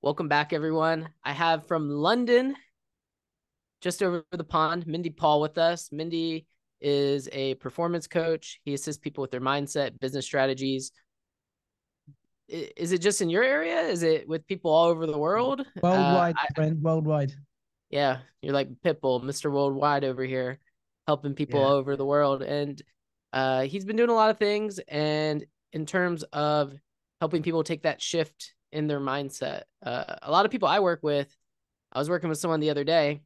Welcome back, everyone. I have from London, just over the pond, Mindy Paul with us. Mindy is a performance coach. He assists people with their mindset, business strategies. Is it just in your area? Is it with people all over the world? Worldwide, friend, worldwide. Yeah, you're like Pitbull, Mr. Worldwide over here, helping people all Yeah. over the world. And he's been doing a lot of things. And in terms of helping people take that shift in their mindset, a lot of people I work with, I was working with someone the other day,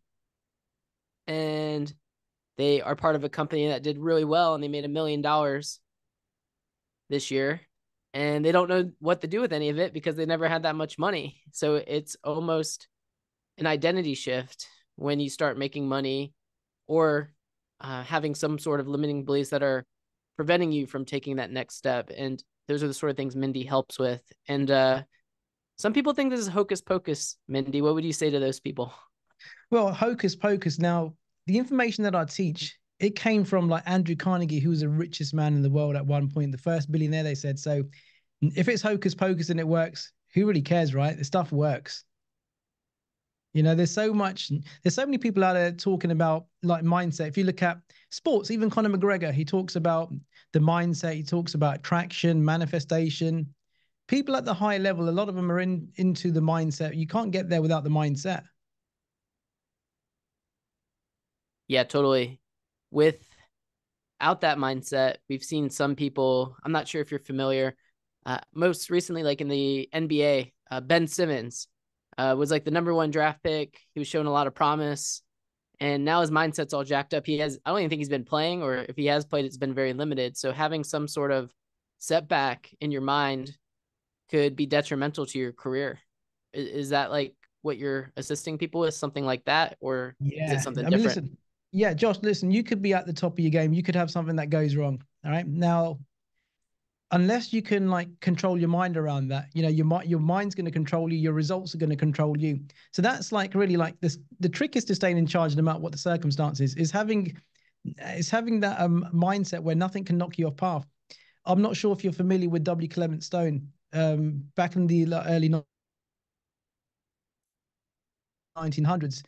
and they are part of a company that did really well, and they made $1 million this year, and they don't know what to do with any of it because they never had that much money. So it's almost an identity shift when you start making money, or having some sort of limiting beliefs that are preventing you from taking that next step. And those are the sort of things Mindy helps with. And some people think this is hocus pocus. Mindy, what would you say to those people? Well, hocus pocus. Now, the information that I teach, it came from like Andrew Carnegie, who was the richest man in the world at one point, the first billionaire, they said. So if it's hocus pocus and it works, who really cares, right? The stuff works. There's so many people out there talking about like mindset. If you look at sports, even Conor McGregor, he talks about the mindset, he talks about traction, manifestation. People at the high level, a lot of them are into the mindset. You can't get there without the mindset. Yeah, totally. Without that mindset, we've seen some people, I'm not sure if you're familiar, most recently, like in the NBA, Ben Simmons was like the #1 draft pick. He was showing a lot of promise, and now his mindset's all jacked up. I don't even think he's been playing, or if he has played, it's been very limited. So having some sort of setback in your mind could be detrimental to your career. Is that like what you're assisting people with, something like that, or is it Yeah. something I mean, different? listen, yeah, Josh, listen, you could be at the top of your game. You could have something that goes wrong. All right. Now, unless you can like control your mind around that, your mind's going to control you, your results are going to control you. So that's like really like this. The trick is to staying in charge no matter what the circumstances is having that mindset where nothing can knock you off path. I'm not sure if you're familiar with W. Clement Stone. Back in the early 1900s,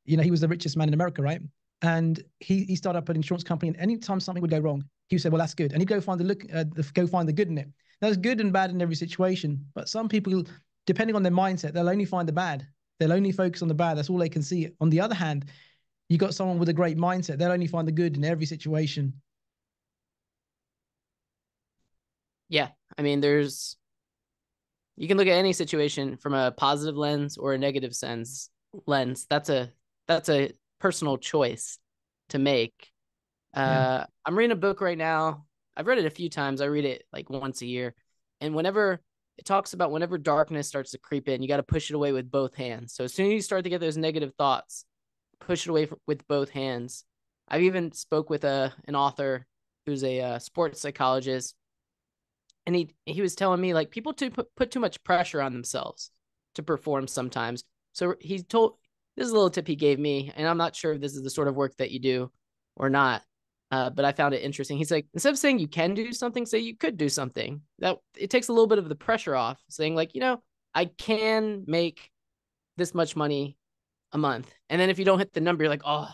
he was the richest man in America, right? And he started up an insurance company, and anytime something would go wrong, he would say, "Well, that's good," and he'd go find the good in it. Now, there's good and bad in every situation, but some people, depending on their mindset, they'll only find the bad. They'll only focus on the bad. That's all they can see. On the other hand, you got someone with a great mindset. They'll only find the good in every situation. Yeah, I mean, you can look at any situation from a positive lens or a negative sense lens. That's a personal choice to make. Yeah. I'm reading a book right now. I've read it a few times. I read it like once a year. And whenever it talks about whenever darkness starts to creep in, you got to push it away with both hands. So as soon as you start to get those negative thoughts, push it away with both hands. I've even spoke with an author who's a sports psychologist, and he was telling me like people put too much pressure on themselves to perform sometimes. So he told, this is a little tip he gave me, and I'm not sure if this is the sort of work that you do or not, but I found it interesting. He's like, instead of saying you can do something, say you could do something. That it takes a little bit of the pressure off, saying like, I can make this much money a month, and then if you don't hit the number, you're like, oh,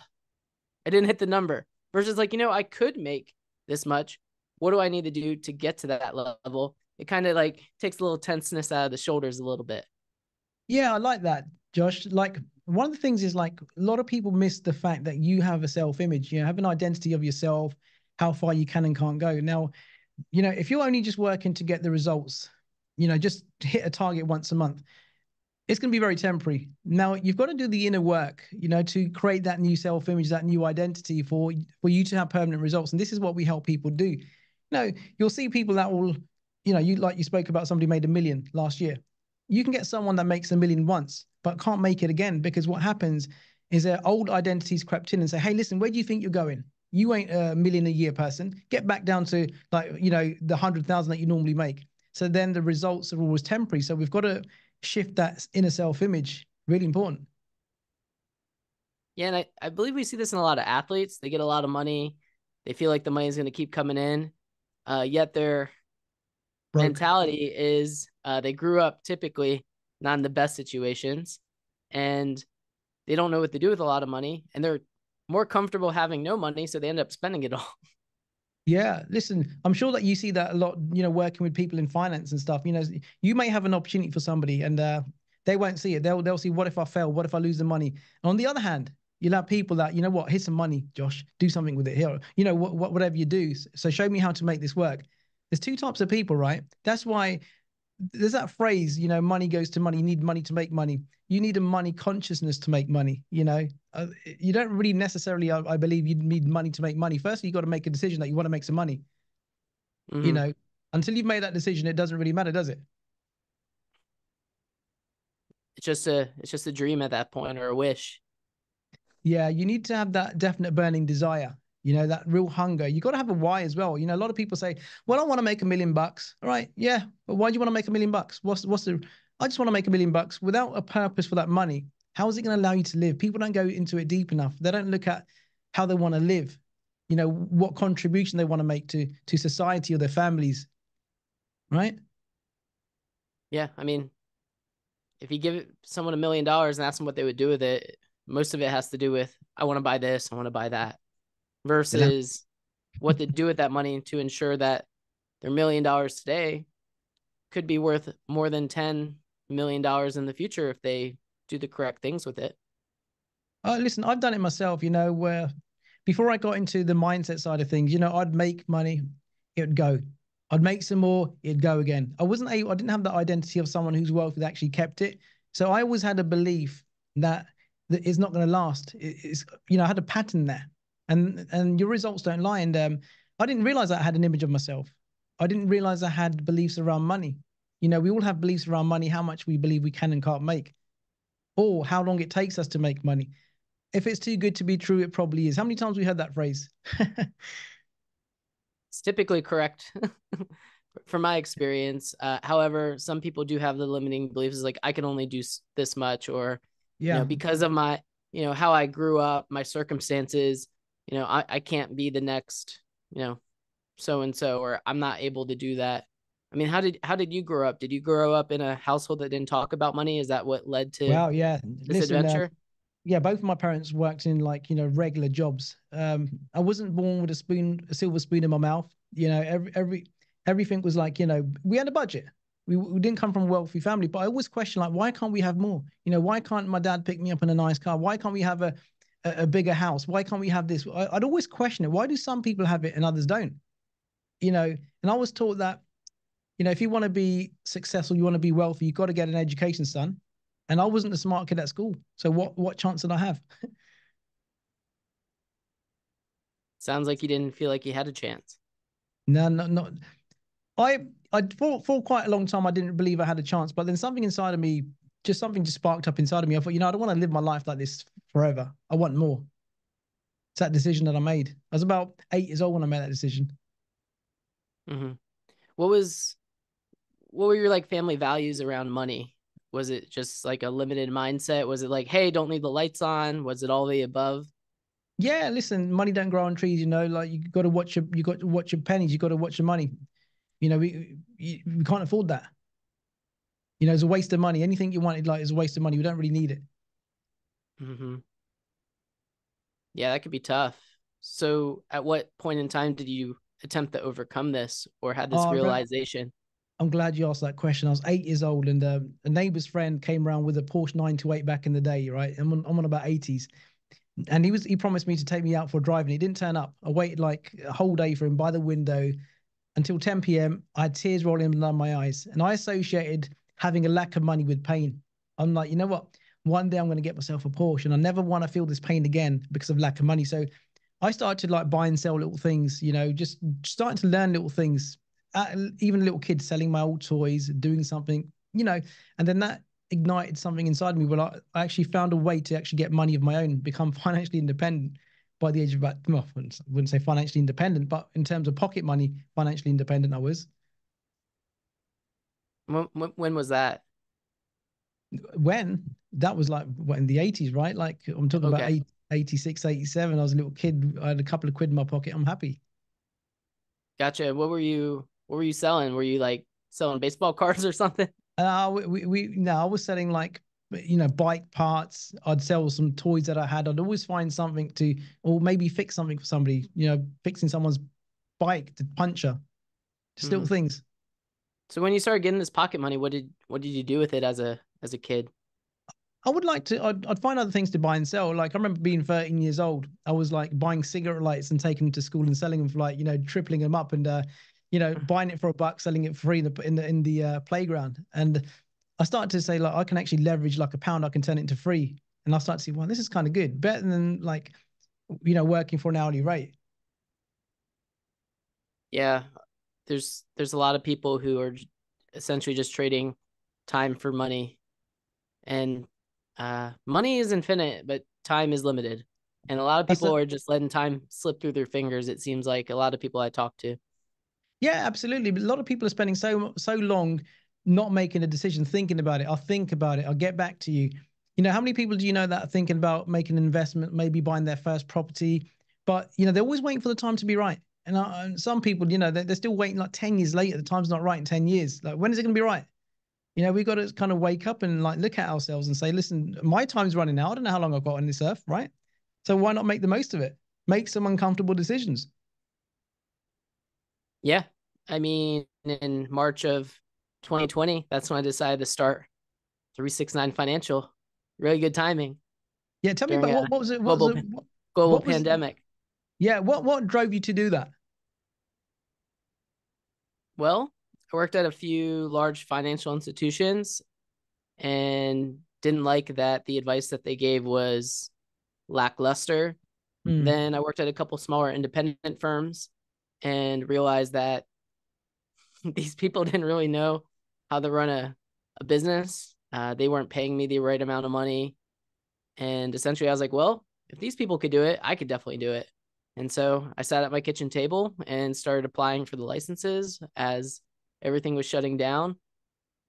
I didn't hit the number. Versus like, I could make this much. What do I need to do to get to that level? It kind of like takes a little tenseness out of the shoulders a little bit. Yeah, I like that, Josh. Like one of the things is like a lot of people miss the fact that you have a self-image, have an identity of yourself, how far you can and can't go. Now, if you're only just working to get the results, just hit a target once a month, it's going to be very temporary. Now, you've got to do the inner work, to create that new self-image, that new identity for you to have permanent results. And this is what we help people do. You'll see people that will, you spoke about somebody made 1 million last year. You can get someone that makes 1 million once, but can't make it again because what happens is their old identities crept in and say, "Hey, listen, where do you think you're going? You ain't a million a year person. Get back down to like, the 100,000 that you normally make." So then the results are always temporary. So we've got to shift that inner self-image. Really important. Yeah, and I believe we see this in a lot of athletes. They get a lot of money. They feel like the money is going to keep coming in. Yet their Broke. mentality is they grew up typically not in the best situations, and they don't know what to do with a lot of money, and they're more comfortable having no money, so they end up spending it all. Yeah, listen, I'm sure that you see that a lot, working with people in finance and stuff. You may have an opportunity for somebody and they won't see it. They'll see, what if I fail? What if I lose the money? And on the other hand, you'll have people that, here's some money, Josh, do something with it here. Whatever you do. So show me how to make this work. There's two types of people, right? That's why there's that phrase, money goes to money. You need money to make money. You need a money consciousness to make money. You don't really necessarily, I believe, you need money to make money. Firstly, you got to make a decision that you want to make some money. You Mm-hmm. know, until you've made that decision, it doesn't really matter, does it? It's just a dream at that point, or a wish. Yeah, you need to have that definite burning desire, that real hunger. You got to have a why as well. A lot of people say, well, I want to make $1 million. All right. Yeah. But why do you want to make $1 million? I just want to make $1 million without a purpose for that money. How is it going to allow you to live? People don't go into it deep enough. They don't look at how they want to live, what contribution they want to make to society or their families. Right. Yeah, I mean, if you give someone $1 million and ask them what they would do with it, most of it has to do with, I want to buy this, I want to buy that, versus what to do with that money to ensure that their $1 million today could be worth more than $10 million in the future if they do the correct things with it. Listen, I've done it myself, where before I got into the mindset side of things, I'd make money, it would go. I'd make some more, it'd go again. I didn't have the identity of someone whose wealth had actually kept it. So I always had a belief that it's not going to last. I had a pattern there, and your results don't lie. And I didn't realize I had an image of myself. I didn't realize I had beliefs around money. We all have beliefs around money, how much we believe we can and can't make, or how long it takes us to make money. If it's too good to be true, it probably is. How many times we heard that phrase? It's typically correct from my experience. However, some people do have the limiting beliefs, like I can only do this much, or Yeah. because of my, how I grew up, my circumstances, I can't be the next, so and so, or I'm not able to do that. I mean, how did you grow up? Did you grow up in a household that didn't talk about money? Is that what led to Well, yeah. this Listen, adventure? yeah, both of my parents worked in regular jobs. I wasn't born with a silver spoon in my mouth. Everything was like, we had a budget. We didn't come from a wealthy family, but I always question, like, why can't we have more? Why can't my dad pick me up in a nice car? Why can't we have a bigger house? Why can't we have this? I'd always question it. Why do some people have it and others don't? And I was taught that, if you want to be successful, you want to be wealthy, you've got to get an education, son. And I wasn't a smart kid at school. So what chance did I have? Sounds like you didn't feel like you had a chance. No, no, not. I for quite a long time I didn't believe I had a chance, but then something inside of me, something just sparked up inside of me. I thought, I don't want to live my life like this forever. I want more. It's that decision that I made. I was about 8 years old when I made that decision. Mm-hmm. What was what were your like family values around money? Was it just like a limited mindset? Was it like, hey, don't leave the lights on? Was it all the above? Yeah, listen, money don't grow on trees. Like you got to watch your pennies. You got to watch your money. We can't afford that. It's a waste of money. Anything you wanted, like, is a waste of money. We don't really need it. Mm-hmm. Yeah, that could be tough. So, at what point in time did you attempt to overcome this or had this Oh, realization? I'm glad you asked that question. I was 8 years old, and a neighbor's friend came around with a Porsche 928 back in the day, right? I'm on about 80s, and he promised me to take me out for a drive, and he didn't turn up. I waited like a whole day for him by the window until 10 p.m. I had tears rolling down my eyes, and I associated having a lack of money with pain. I'm like, you know what? One day I'm going to get myself a Porsche, and I never want to feel this pain again because of lack of money. So I started to like buy and sell little things, just starting to learn little things. Even little kids selling my old toys, doing something, and then that ignited something inside me where I actually found a way to actually get money of my own, become financially independent by the age of about, well, I wouldn't say financially independent, but in terms of pocket money, financially independent I was. When was that? When that was like, what, in the 80s, right? Like, I'm talking about Okay, 86, 87. I was a little kid. I had a couple of quid in my pocket. I'm happy. gotcha. What were you selling? Were you like selling baseball cards or something? No, I was selling like, bike parts. I'd sell some toys that I had. I'd always find something to, or maybe fix something for somebody, fixing someone's bike to puncture, just little Mhm. things. So when you started getting this pocket money, what did you do with it as a kid? I would like to, I'd find other things to buy and sell. Like I remember being 13 years old. I was like buying cigarette lights and taking them to school and selling them for like, tripling them up and, buying it for $1, selling it for free in the playground. And I started to say like, I can actually leverage like £1. I can turn it into free. And I started to see, well, this is kind of good. Better than like, working for an hourly rate. Yeah, there's a lot of people who are essentially just trading time for money, and money is infinite, but time is limited. And a lot of That's people a, are just letting time slip through their fingers. It seems like a lot of people I talk to. Yeah, absolutely. But a lot of people are spending so long not making a decision, thinking about it. I'll think about it. I'll get back to you. How many people do you know that are thinking about making an investment, maybe buying their first property, but they're always waiting for the time to be right. And some people, they're still waiting like 10 years later. The time's not right in 10 years. Like when is it going to be right? We've got to kind of wake up and like look at ourselves and say, listen, my time's running out. I don't know how long I've got on this earth, right? So why not make the most of it? Make some uncomfortable decisions. Yeah, I mean, in March of 2020, that's when I decided to start 369 Financial. Really good timing Yeah, tell me during about a what was it? What was global it? global What was pandemic. Yeah, what drove you to do that? Well, I worked at a few large financial institutions and didn't like that the advice that they gave was lackluster. Hmm. Then I worked at a couple smaller independent firms and realized that these people didn't really know how to run a business. They weren't paying me the right amount of money. And essentially, I was like, well, if these people could do it, I could definitely do it. And so I sat at my kitchen table and started applying for the licenses as everything was shutting down.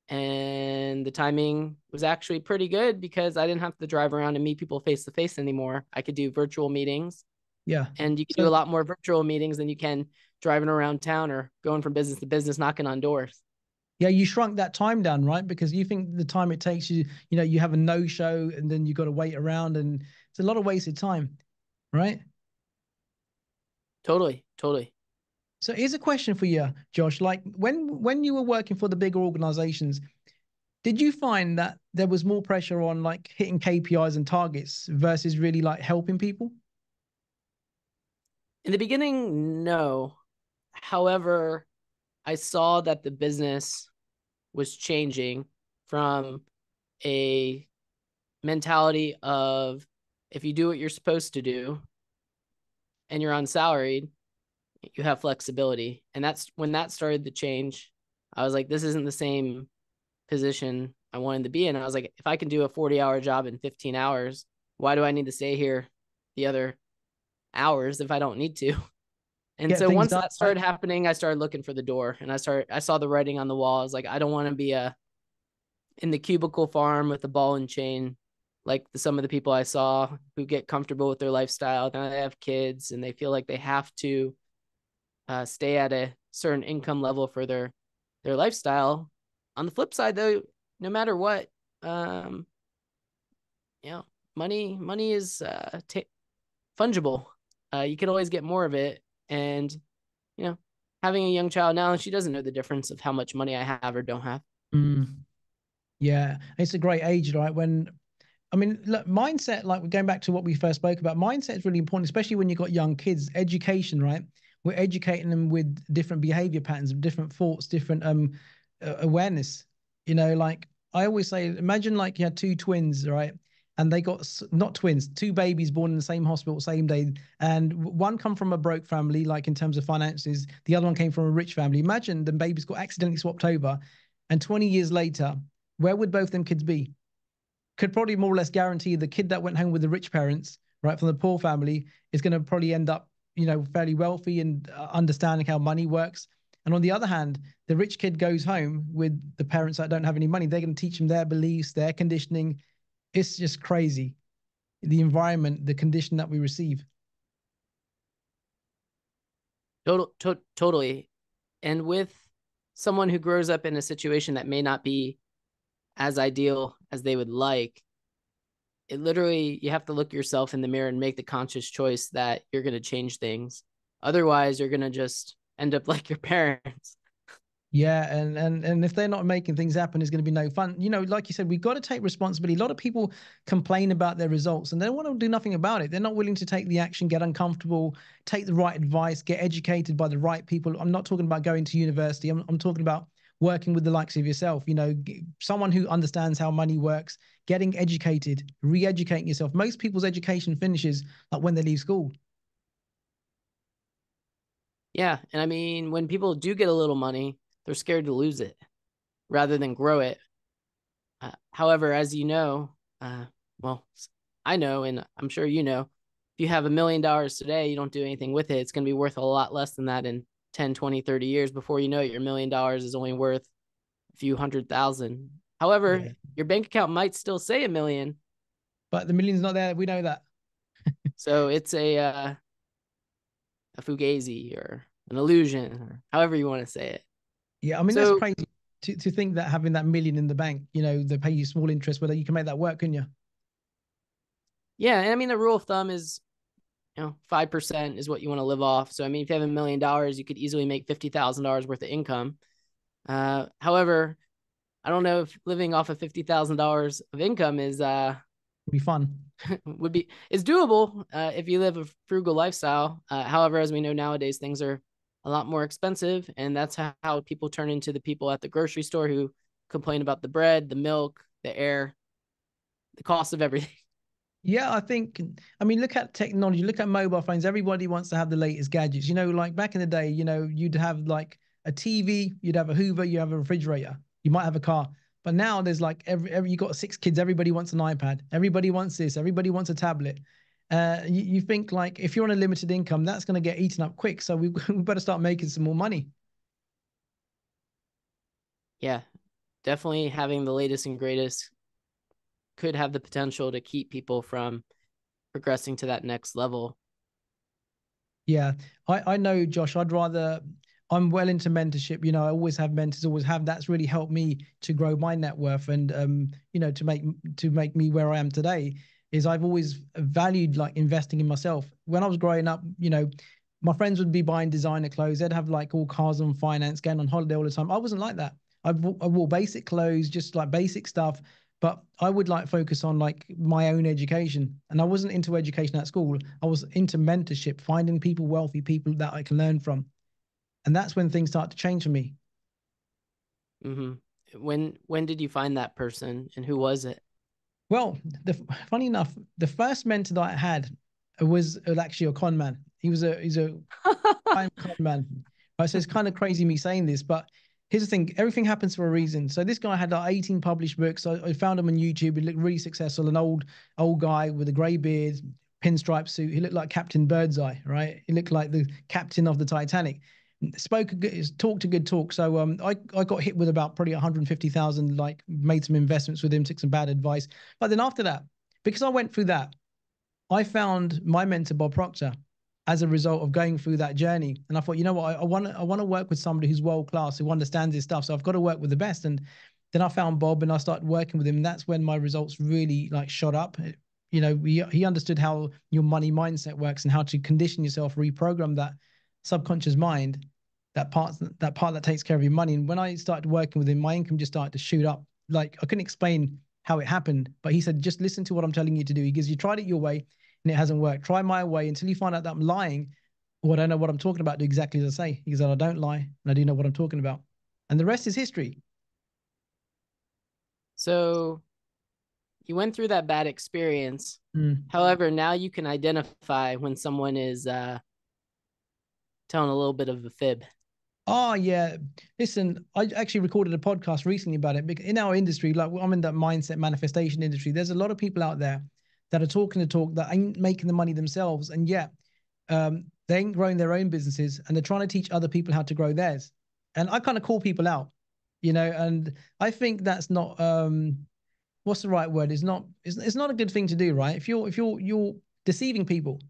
And the timing was actually pretty good because I didn't have to drive around and meet people face to face anymore. I could do virtual meetings, Yeah. and you can do a So lot more virtual meetings than you can driving around town or going from business to business, knocking on doors. yeah, you shrunk that time down, right? Because you think the time it takes you, you have a no show and then you got to wait around and it's a lot of wasted time, right? Totally, totally. So here's a question for you, Josh. Like when you were working for the bigger organizations, did you find that there was more pressure on like hitting KPIs and targets versus really like helping people? In the beginning, no. However, I saw that the business was changing from a mentality of if you do what you're supposed to do and you're on salaried, you have flexibility. And that's when that started to change. I was like, this isn't the same position I wanted to be in. I was like, if I can do a 40-hour job in 15 hours, why do I need to stay here the other hours if I don't need to? And Get so things once done, that right? started happening, I started looking for the door and I saw the writing on the wall. I was like, I don't want to be in the cubicle farm with the ball and chain like some of the people I saw who get comfortable with their lifestyle. Now they have kids and they feel like they have to stay at a certain income level for their lifestyle. On the flip side, though, no matter what, um, you know, money is fungible. You can always get more of it, and you know, having a young child now, she doesn't know the difference of how much money I have or don't have. Mm, yeah, it's a great age, right? I mean, look, mindset, like we're going back to what we first spoke about, mindset is really important, especially when you've got young kids. Education, right? We're educating them with different behavior patterns, different thoughts, different awareness. Like I always say, imagine like you had two twins, right? And they got not twins, two babies born in the same hospital, same day, and one come from a broke family, like in terms of finances. The other one came from a rich family. Imagine the babies got accidentally swapped over, and 20 years later, where would both them kids be? Could probably more or less guarantee the kid that went home with the rich parents, right, from the poor family, is going to probably end up, fairly wealthy and understanding how money works. And on the other hand, the rich kid goes home with the parents that don't have any money. They're going to teach them their beliefs, their conditioning. It's just crazy. The environment, the condition that we receive. Totally. And with someone who grows up in a situation that may not be as ideal as they would like, it literally, you have to look yourself in the mirror and make the conscious choice that you're going to change things. Otherwise, you're going to just end up like your parents. Yeah, and if they're not making things happen, it's going to be no fun. You know, like you said, we've got to take responsibility. A lot of people complain about their results and they don't want to do nothing about it. They're not willing to take the action, get uncomfortable, take the right advice, get educated by the right people. I'm not talking about going to university. I'm talking about working with the likes of yourself. You know, someone who understands how money works, getting educated, re-educating yourself. Most people's education finishes like when they leave school. Yeah. And I mean, when people do get a little money, they're scared to lose it rather than grow it. However, as you know, well, I know, and I'm sure you know, if you have $1 million today, you don't do anything with it, it's going to be worth a lot less than that in 10, 20, 30 years. Before you know it, your $1 million is only worth a few 100,000. However, Yeah. your bank account might still say a million. But the million's not there. We know that. So it's a fugazi or an illusion, or however you want to say it. Yeah, I mean that's So crazy to think that having that million in the bank, you know, they pay you small interest, whether you can make that work, couldn't you? yeah, and I mean the rule of thumb is 5% is what you want to live off. So I mean, if you have $1 million, you could easily make $50,000 worth of income. However, I don't know if living off of $50,000 of income is It'd be fun. would be is doable if you live a frugal lifestyle. However, as we know nowadays, things are a lot more expensive, and that's how people turn into the people at the grocery store who complain about the bread, the milk, the air, the cost of everything. Yeah, I mean, look at technology, look at mobile phones. Everybody wants to have the latest gadgets. You know, like back in the day, you know, you'd have like a TV, you'd have a Hoover, you have a refrigerator, you might have a car. But now there's like every you got 6 kids, everybody wants an iPad, everybody wants this, everybody wants a tablet. You think like if you're on a limited income, that's going to get eaten up quick. So we we better start making some more money. Yeah, definitely having the latest and greatest could have the potential to keep people from progressing to that next level. Yeah, I know, Josh. I'm well into mentorship. You know, I always have mentors, always have. That's really helped me to grow my net worth and you know, to make me where I am today. Is I've always valued like investing in myself. When I was growing up, you know, my friends would be buying designer clothes. They'd have like all cars on finance, going on holiday all the time. I wasn't like that. I wore basic clothes, just like basic stuff. But I would like focus on like my own education. And I wasn't into education at school. I was into mentorship, finding people, wealthy people that I can learn from. And that's when things start to change for me. Mm-hmm. When did you find that person, and who was it? Well, funny enough, the first mentor that I had was actually a con man. He's a con man. Right, so it's kind of crazy me saying this, but here's the thing: everything happens for a reason. So this guy had like 18 published books. I found him on YouTube. He looked really successful. An old guy with a grey beard, pinstripe suit. He looked like Captain Birdseye, right? He looked like the captain of the Titanic. Talked a good talk. So I got hit with about probably 150,000. Like made some investments with him, took some bad advice. But then after that, because I went through that, I found my mentor Bob Proctor as a result of going through that journey. And I thought, you know what, I want to work with somebody who's world class, who understands his stuff. So I've got to work with the best. And then I found Bob and I started working with him. And that's when my results really like shot up. You know, he understood how your money mindset works and how to condition yourself, reprogram that subconscious mind, that part that takes care of your money. And when I started working with him, my income just started to shoot up. Like I couldn't explain how it happened, but he said, just listen to what I'm telling you to do. He goes, you tried it your way and it hasn't worked. Try my way until you find out that I'm lying or I don't know what I'm talking about. Do exactly as I say. He goes, I don't lie and I do know what I'm talking about. And the rest is history. So you went through that bad experience. Mm. However, now you can identify when someone is telling a little bit of a fib. Oh yeah. Listen, I actually recorded a podcast recently about it because in our industry, like I'm in that mindset manifestation industry. There's a lot of people out there that are talking the talk that ain't making the money themselves, and yet they ain't growing their own businesses, and they're trying to teach other people how to grow theirs. And I kind of call people out, you know, and I think that's not what's the right word? It's not a good thing to do, right? If you're deceiving people,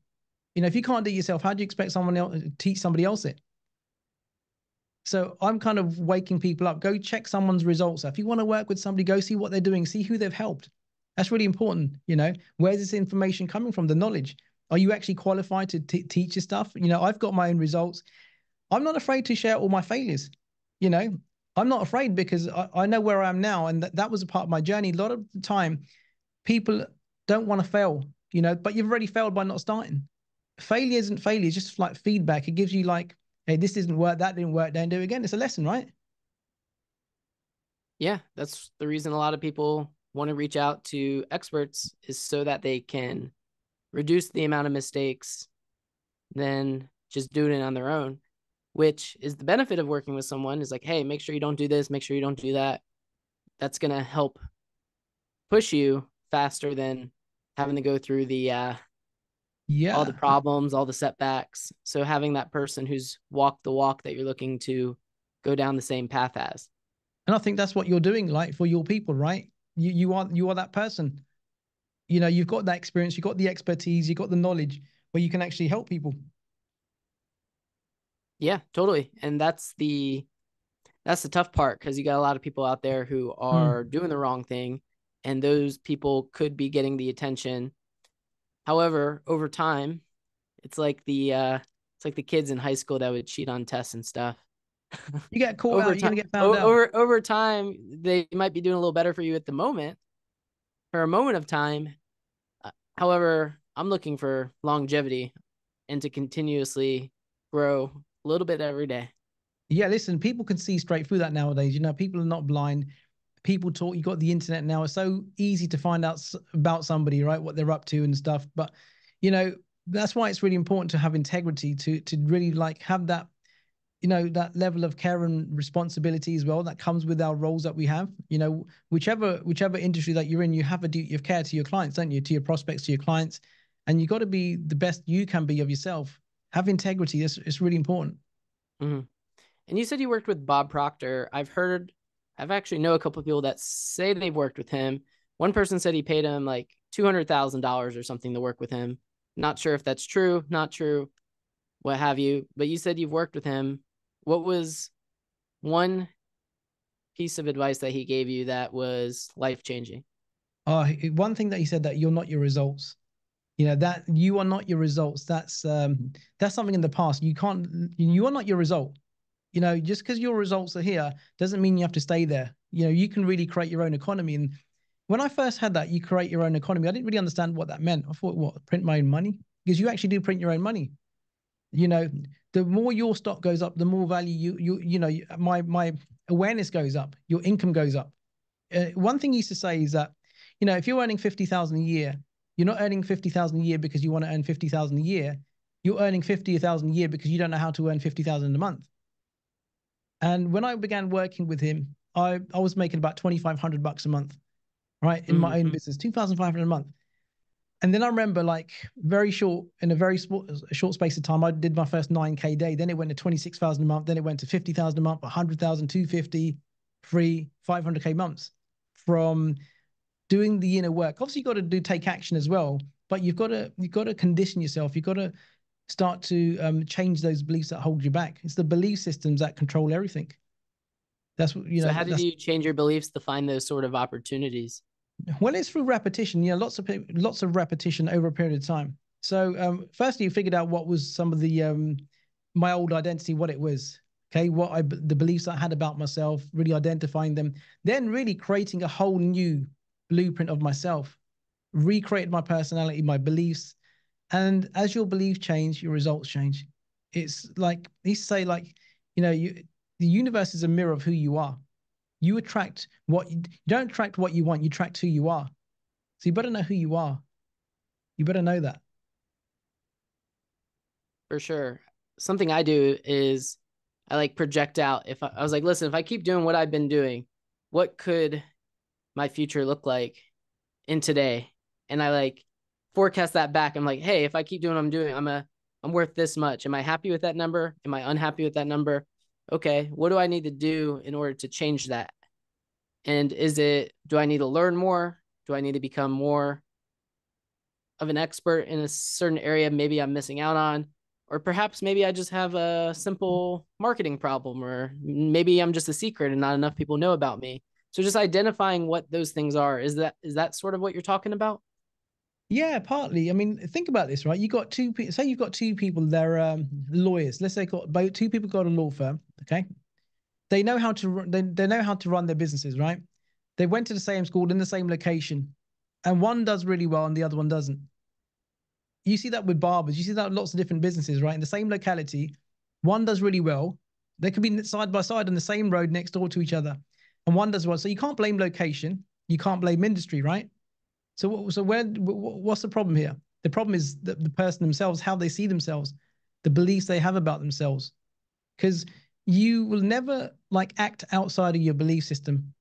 you know, if you can't do it yourself, how do you expect someone else to teach somebody else it? So I'm kind of waking people up. Go check someone's results. If you want to work with somebody, go see what they're doing, see who they've helped. That's really important. Where's this information coming from? The knowledge. Are you actually qualified to teach this stuff? I've got my own results. I'm not afraid to share all my failures. You know, I'm not afraid because I know where I am now. And that was a part of my journey. A lot of the time, people don't want to fail, but you've already failed by not starting. Failure isn't failure, it's just like feedback. It gives you like, hey, this didn't work, that didn't work, don't do it again. It's a lesson, right? Yeah, that's the reason a lot of people want to reach out to experts, is so that they can reduce the amount of mistakes than just doing it on their own, which is the benefit of working with someone, is like, hey, make sure you don't do this, make sure you don't do that. That's going to help push you faster than having to go through the all the Yeah. problems, all the setbacks. So having that person who's walked the walk that you're looking to go down the same path as. And I think that's what you're doing, like for your people, right? You are that person. You've got that experience, you've got the expertise, you've got the knowledge where you can actually help people. Yeah, totally. And that's the tough part, because you got a lot of people out there who are Mm. doing the wrong thing, and those people could be getting the attention. However, over time, it's like the kids in high school that would cheat on tests and stuff. You get caught over out, you're time, gonna get found out. over time, they might be doing a little better for you at the moment, for a moment of time. However, I'm looking for longevity and to continuously grow a little bit every day. Yeah, listen, people can see straight through that nowadays. People are not blind. People talk. You got the internet now. It's so easy to find out about somebody, right? What they're up to and stuff. But you know, that's why it's really important to have integrity, to really like have that, that level of care and responsibility as well that comes with our roles that we have. Whichever industry that you're in, you have a duty of care to your clients, don't you? To your prospects, to your clients, and you got to be the best you can be of yourself. Have integrity. It's really important. Mm-hmm. And you said you worked with Bob Proctor. I've actually know a couple of people that say they've worked with him. One person said he paid him like $200,000 or something to work with him. Not sure if that's true, not true, what have you. But you said you've worked with him. What was one piece of advice that he gave you that was life changing? One thing that he said, that you're not your results. That you are not your results. That's something in the past. You are not your result. Just because your results are here doesn't mean you have to stay there. You can really create your own economy. And when I first had that, you create your own economy, I didn't really understand what that meant. I thought, what, print my own money? Because you actually do print your own money. You know, the more your stock goes up, the more value my awareness goes up, your income goes up. One thing he used to say is that, if you're earning 50,000 a year, you're not earning 50,000 a year because you want to earn 50,000 a year. You're earning 50,000 a year because you don't know how to earn 50,000 a month. And when I began working with him, I was making about 2,500 bucks a month, right? In my own Mm-hmm. business, 2,500 a month. And then I remember, like, in a very short space of time, I did my first 9K day. Then it went to 26,000 a month. Then it went to 50,000 a month, 100,000, 250, 500K months from doing the inner work. Obviously, you got to take action as well, but you've got to condition yourself. You've got to start to change those beliefs that hold you back. It's the belief systems that control everything. That's what So how did that's you change your beliefs to find those sort of opportunities? Well, it's through repetition. Lots of repetition over a period of time. So, firstly, you figured out what was some of the my old identity, what it was. Okay, the beliefs I had about myself, really identifying them, then really creating a whole new blueprint of myself, recreated my personality, my beliefs, and as your beliefs change, your results change. It's like he say, like, the universe is a mirror of who you are. You don't attract what you want, you attract who you are. So you better know who you are. You better know that. For sure. Something I do is I like project out. If I was like, listen, if I keep doing what I've been doing, what could my future look like in today? And I like forecast that back. I'm like, hey, if I keep doing what I'm doing, I'm worth this much. Am I happy with that number? Am I unhappy with that number? Okay, what do I need to do in order to change that? And do I need to learn more? Do I need to become more of an expert in a certain area maybe I'm missing out on? Or perhaps maybe I just have a simple marketing problem, or maybe I'm just a secret and not enough people know about me. So just identifying what those things are, is that sort of what you're talking about? Yeah, partly. I mean, think about this, right? You got two people. Say you've got two people. They're lawyers. Let's say got both two people got a law firm. Okay, they know how to they know how to run their businesses, right? They went to the same school in the same location, and one does really well and the other one doesn't. You see that with barbers. You see that with lots of different businesses, right? In the same locality, one does really well. They could be side by side on the same road next door to each other, and one does well. So you can't blame location. You can't blame industry, right? So what's the problem here? The problem is the person themselves, how they see themselves, the beliefs they have about themselves. Because you will never like act outside of your belief system.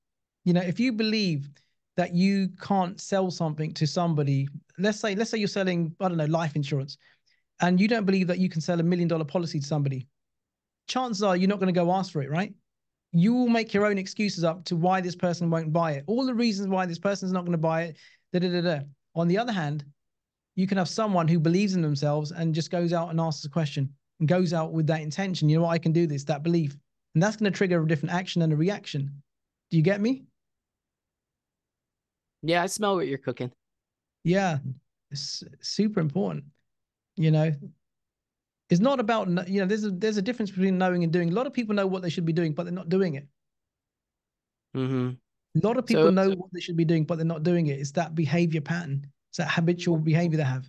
You know, if you believe that you can't sell something to somebody, let's say you're selling, I don't know, life insurance, and you don't believe that you can sell $1 million policy to somebody, chances are you're not going to go ask for it, right? You will make your own excuses up to why this person won't buy it. All the reasons why this person's not going to buy it. Da, da, da, da. On the other hand, you can have someone who believes in themselves and just goes out and asks a question and goes out with that intention. You know what? I can do this, that belief. And that's going to trigger a different action and a reaction. Do you get me? Yeah, I smell what you're cooking. Yeah. It's super important. You know, it's not about, there's a difference between knowing and doing. A lot of people know what they should be doing, but they're not doing it. Mm-hmm. A lot of people So know what they should be doing, but they're not doing it. It's that behavior pattern. It's that habitual behavior they have.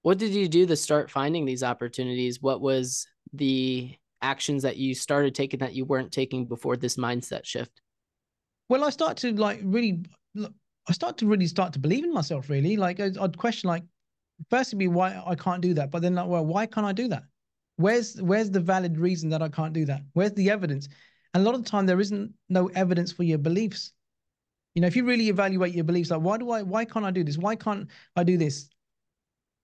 what did you do to start finding these opportunities? What was the actions that you started taking that you weren't taking before this mindset shift? Well, I start to like really, I start to believe in myself. Really, like I'd question like, firstly, be why I can't do that, but then like, well, why can't I do that? Where's the valid reason that I can't do that? Where's the evidence? And a lot of the time, there isn't no evidence for your beliefs. You know, if you really evaluate your beliefs, like why can't I do this? Why can't I do this?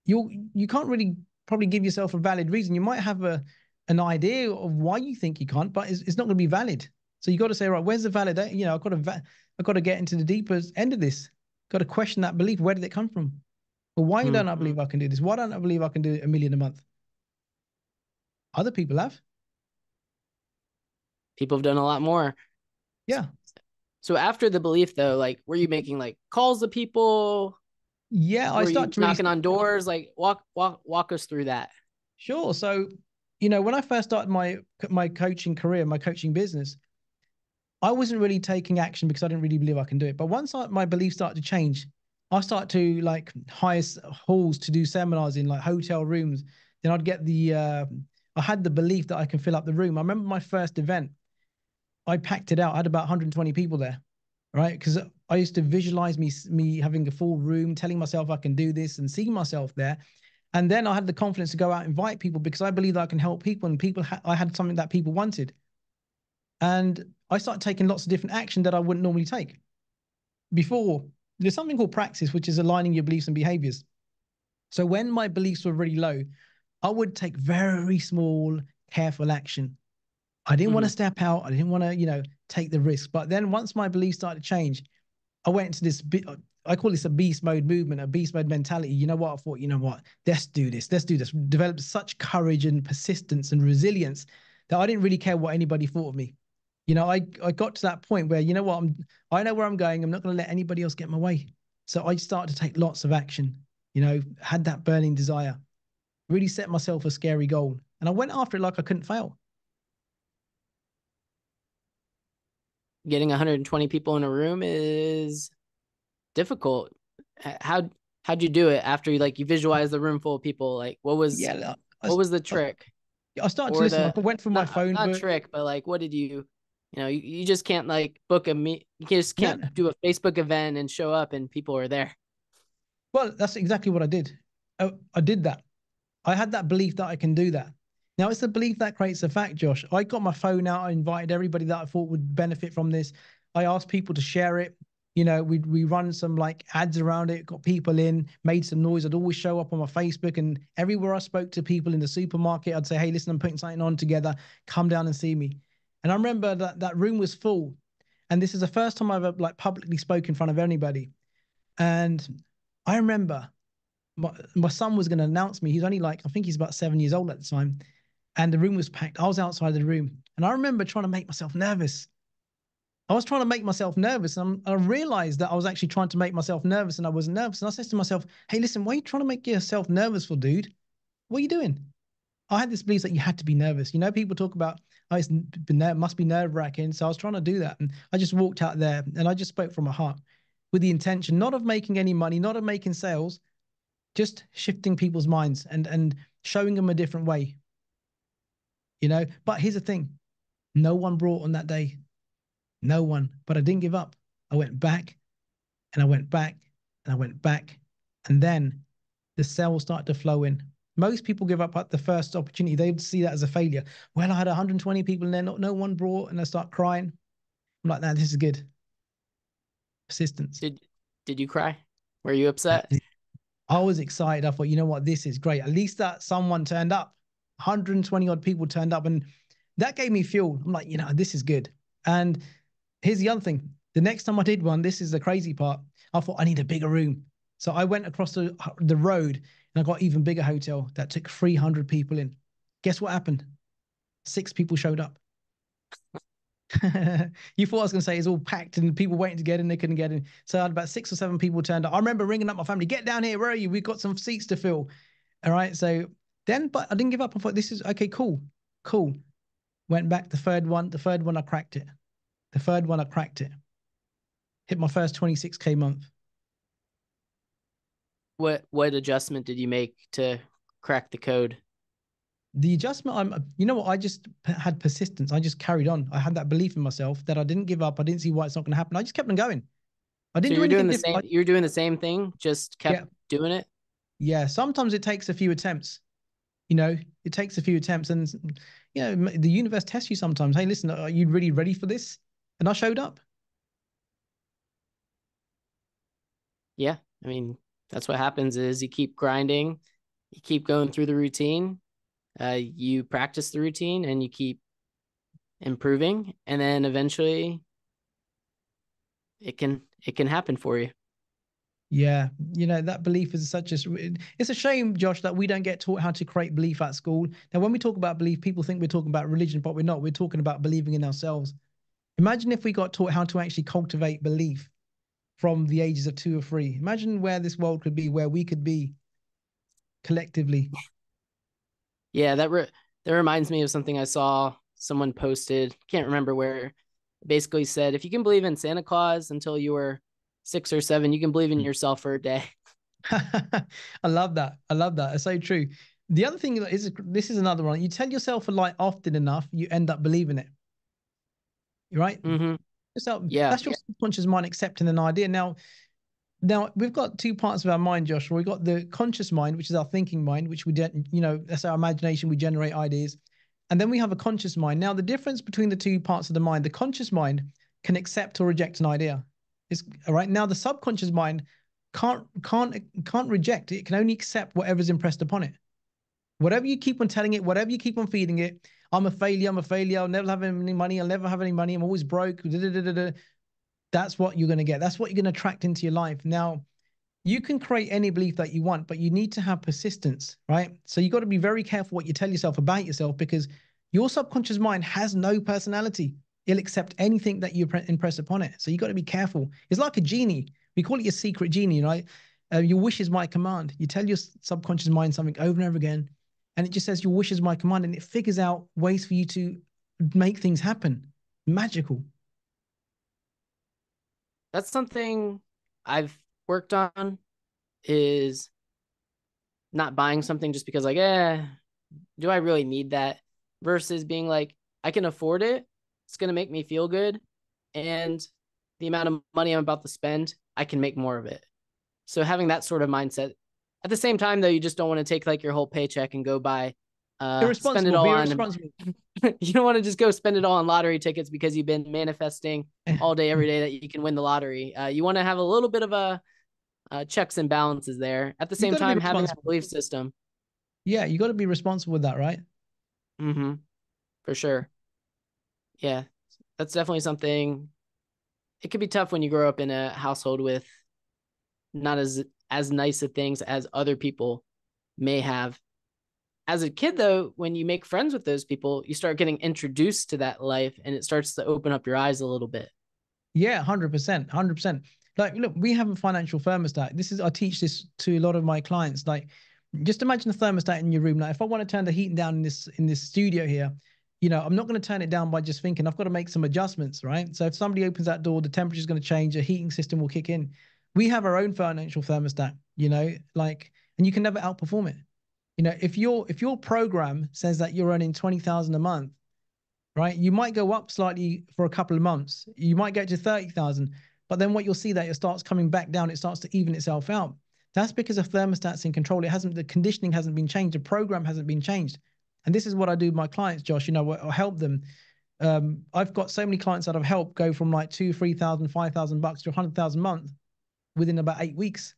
You can't really probably give yourself a valid reason. You might have an idea of why you think you can't, but it's not going to be valid. So you got to say, right, where's the valid? You know, I've got to get into the deeper end of this. Got to question that belief. Where did it come from? Well, why don't I Mm-hmm. believe I can do this? Why don't I believe I can do 1 million a month? Other people have. People have done a lot more. Yeah. So after the belief though, like were you making like calls to people? Yeah. I Were start you to really, knocking on doors? Like walk us through that. sure. So, you know, when I first started my coaching career, my coaching business, I wasn't really taking action because I didn't really believe I can do it. But once my beliefs started to change, I started to like hire halls to do seminars in like hotel rooms. Then I'd get I had the belief that I can fill up the room. I remember my first event, I packed it out. I had about 120 people there, right? Because I used to visualize me having a full room, telling myself I can do this and seeing myself there. And then I had the confidence to go out and invite people because I believe that I can help people and I had something that people wanted. And I started taking lots of different action that I wouldn't normally take before. There's something called praxis, which is aligning your beliefs and behaviors. So when my beliefs were really low, I would take very small, careful action. I didn't want to Mm-hmm. step out. I didn't want to, take the risk. But then once my beliefs started to change, I went into this I call this a beast mode movement, a beast mode mentality. You know what? I thought, you know what? Let's do this. Let's do this. Developed such courage and persistence and resilience that I didn't really care what anybody thought of me. You know, I got to that point where, you know what, I know where I'm going. I'm not going to let anybody else get in my way. So I started to take lots of action, had that burning desire, really set myself a scary goal. And I went after it like I couldn't fail. Getting 120 people in a room is difficult. How'd you do it after you visualize the room full of people? Like Yeah. what was the I, trick? I started to Or listen. I the went through my phone not book. trick, but like what did you just can't like book a meet you just No, can't do a Facebook event and show up and people are there. well, that's exactly what I did. I did that. I had that belief that I can do that. Now it's the belief that creates the fact, Josh. I got my phone out. I invited everybody that I thought would benefit from this. I asked people to share it. You know, we run some like ads around it, got people in, made some noise. I'd always show up on my Facebook, and everywhere I spoke to people in the supermarket, I'd say, "Hey, listen, I'm putting something on together. Come down and see me." And I remember that room was full, and this is the first time I've like publicly spoke in front of anybody. And I remember my son was going to announce me. He's only like, I think he's about 7 years old at the time. And the room was packed. I was outside the room. And I remember trying to make myself nervous. I was trying to make myself nervous. And I realized that I was actually trying to make myself nervous and I wasn't nervous. And I said to myself, hey, listen, what are you trying to make yourself nervous for, dude? What are you doing? I had this belief that you had to be nervous. You know, people talk about, oh, must be nerve wracking. So I was trying to do that. And I just walked out there and I just spoke from my heart with the intention, not of making any money, not of making sales, just shifting people's minds and showing them a different way, you know. But here's the thing, no one brought on that day, no one. But I didn't give up. I went back and I went back and I went back, and then the sales started to flow in. Most people give up at the first opportunity. They would see that as a failure. Well, I had 120 people and then no one brought, and I start crying. I'm like, nah, this is good. Persistence. Did you cry? Were you upset? I was excited. I thought, you know what, this is great. At least that someone turned up. 120 odd people turned up, and that gave me fuel. I'm like, you know, this is good. And here's the other thing. The next time I did one, this is the crazy part. I thought I need a bigger room. So I went across the road and I got even bigger hotel that took 300 people in. Guess what happened? 6 people showed up. You thought I was going to say it's all packed and people waiting to get in, they couldn't get in. So I had about 6 or 7 people turned up. I remember ringing up my family, get down here, where are you? We've got some seats to fill. All right. So then, but I didn't give up. I thought, this is okay, cool, cool. Went back the third one, I cracked it. The third one, I cracked it. Hit my first 26K month. What adjustment did you make to crack the code? The adjustment, you know what, I just had persistence. I just carried on. I had that belief in myself that I didn't give up. I didn't see why it's not going to happen. I just kept on going. I So didn't do you're doing anything the different. same, you're doing the same thing, just Yeah. kept doing it? Yeah. Sometimes it takes a few attempts. You know, it takes a few attempts, and you know, the universe tests you sometimes. Hey, listen, are you really ready for this? And I showed up. Yeah. I mean, that's what happens is you keep grinding, you keep going through the routine, you practice the routine and you keep improving, and then eventually it can happen for you. Yeah, you know, that belief is such a, it's a shame, Josh, that we don't get taught how to create belief at school. Now, when we talk about belief, people think we're talking about religion, but we're not. We're talking about believing in ourselves. Imagine if we got taught how to actually cultivate belief from the ages of 2 or 3. Imagine where this world could be, where we could be collectively. Yeah, that reminds me of something I saw someone posted. Can't remember where. It basically said if you can believe in Santa Claus until you were 6 or 7, you can believe in yourself for a day. I love that. I love that. It's so true. The other thing is, this is another one. You tell yourself a lie often enough, you end up believing it. Right? Mm-hmm. So Yeah. that's your subconscious mind accepting an idea. Now we've got 2 parts of our mind, Joshua. We've got the conscious mind, which is our thinking mind, which we don't, you know, that's our imagination. We generate ideas. And then we have a conscious mind. Now, the difference between the 2 parts of the mind, the conscious mind can accept or reject an idea. It's all right. Now, the subconscious mind can't reject it. It can only accept whatever's impressed upon it. Whatever you keep on telling it, whatever you keep on feeding it, I'm a failure, I'm a failure, I'll never have any money, I'll never have any money, I'm always broke. That's what you're going to get. That's what you're going to attract into your life. Now, you can create any belief that you want, but you need to have persistence, right? So you got to be very careful what you tell yourself about yourself, because your subconscious mind has no personality. It'll accept anything that you impress upon it. So you got to be careful. It's like a genie. We call it your secret genie, right? Your wish is my command. You tell your subconscious mind something over and over again, and it just says your wish is my command, and it figures out ways for you to make things happen. Magical. That's something I've worked on, is not buying something just because like, do I really need that? Versus being like, I can afford it. It's going to make me feel good. And the amount of money I'm about to spend, I can make more of it. So having that sort of mindset. At the same time, though, you just don't want to take like your whole paycheck and go buy, spend it Irresponsible. all Be on. irresponsible. You don't want to just go spend it all on lottery tickets because you've been manifesting all day, every day that you can win the lottery. You want to have a little bit of a checks and balances there. At the You same got to be time, having that responsible. belief system. Yeah, you got to be responsible with that, right? Mm-hmm. For sure. Yeah, that's definitely something. It could be tough when you grow up in a household with not as nice of things as other people may have. As a kid, though, when you make friends with those people, you start getting introduced to that life and it starts to open up your eyes a little bit. Yeah, 100%, 100%. Like, look, we have a financial thermostat. I teach this to a lot of my clients. Like, just imagine a thermostat in your room. Like, if I want to turn the heating down in this studio here, I'm not going to turn it down by just thinking. I've got to make some adjustments, right? So if somebody opens that door, the temperature is going to change, a heating system will kick in. We have our own financial thermostat, like, and you can never outperform it. If your program says that you're earning 20,000 a month, right? You might go up slightly for a couple of months. You might get to 30,000, but then what you'll see that it starts coming back down. It starts to even itself out. That's because the thermostat's in control. The conditioning hasn't been changed. The program hasn't been changed. And this is what I do with my clients, Josh. I help them. I've got so many clients that I've helped go from like 2, 3,000, 5,000 bucks to 100,000 a month within about 8 weeks.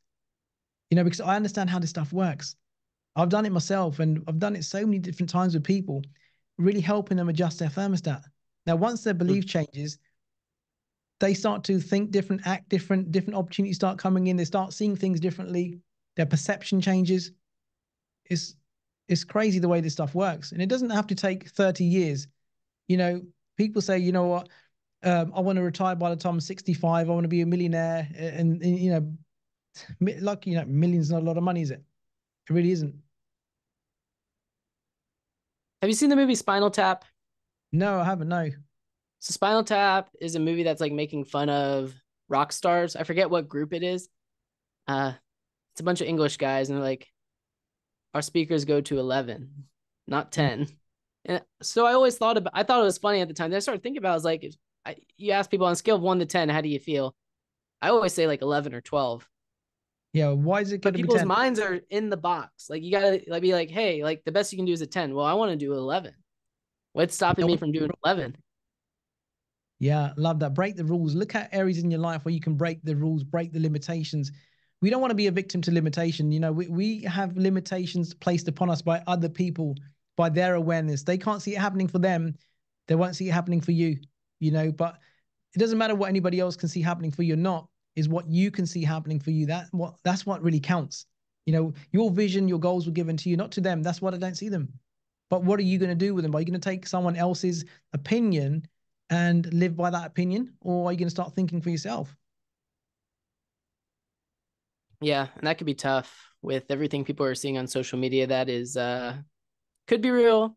Because I understand how this stuff works. I've done it myself, and I've done it so many different times with people, really helping them adjust their thermostat. Now, once their belief changes, they start to think different, act different opportunities start coming in. They start seeing things differently. Their perception changes. It's crazy the way this stuff works. And it doesn't have to take 30 years. People say, you know what, I want to retire by the time I'm 65. I want to be a millionaire. And millions is not a lot of money, is it? It really isn't. Have you seen the movie Spinal Tap? No, I haven't. No. So Spinal Tap is a movie that's like making fun of rock stars. I forget what group it is. It's a bunch of English guys, and they're like, our speakers go to 11, not 10. And so I thought it was funny at the time. Then I started thinking about it. I was like, you ask people on a scale of 1 to 10, how do you feel? I always say like 11 or 12. Yeah, why is it going But to be people's 10? minds are in the box. Like, you gotta like be like, hey, like the best you can do is a 10. Well, I want to do 11. What's stopping me from doing 11? Yeah, love that. Break the rules. Look at areas in your life where you can break the rules, break the limitations. We don't want to be a victim to limitation. We have limitations placed upon us by other people, by their awareness. They can't see it happening for them. They won't see it happening for you, but it doesn't matter what anybody else can see happening for you or not, is what you can see happening for you. That's what really counts. Your vision, your goals were given to you, not to them. That's why I don't see them. But what are you going to do with them? Are you going to take someone else's opinion and live by that opinion, or are you going to start thinking for yourself? Yeah, and that could be tough with everything people are seeing on social media. That is could be real,